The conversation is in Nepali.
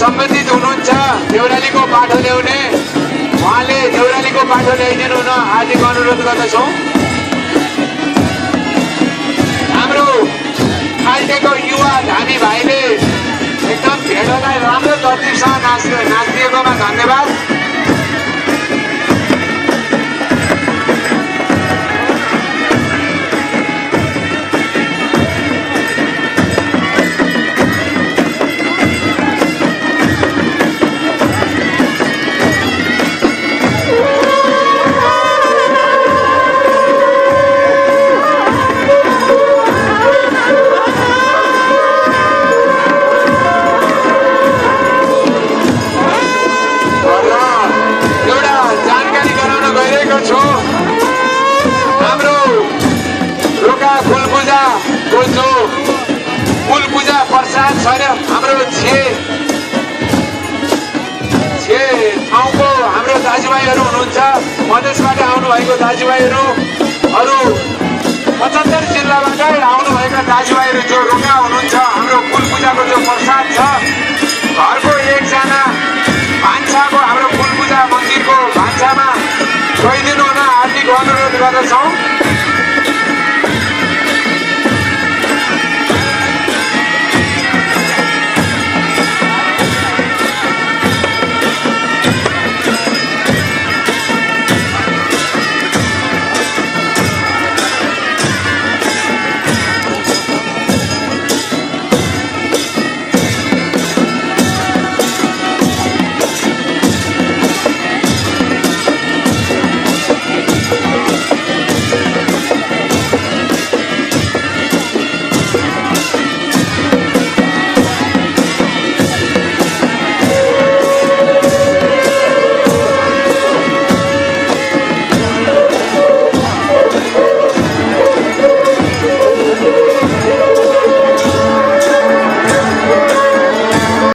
सम्बन्धित हुनुहुन्छ देउरालीको पाठो ल्याउने उहाँले देउरालीको पाठो ल्याइदिनु हुन हार्दिक अनुरोध गर्दछौँ। हाम्रो खाल्टेको युवा धामी भाइले एकदम भेडोलाई राम्रो तरतिबसँग नाचिदिएकोमा धन्यवाद। हाम्रो ठाउँको हाम्रो दाजुभाइहरू हुनुहुन्छ, मधेसबाट आउनुभएको दाजुभाइहरू, अरू 75 जिल्लाबाटै आउनुभएका दाजुभाइहरू जो रोका हुनुहुन्छ, हाम्रो फुल पूजाको जो प्रसाद छ घरको एकजना भान्साको हाम्रो फुल पूजा मन्दिरको भान्सामा गइदिनु हुन हार्दिक अनुरोध गर्दछौँ।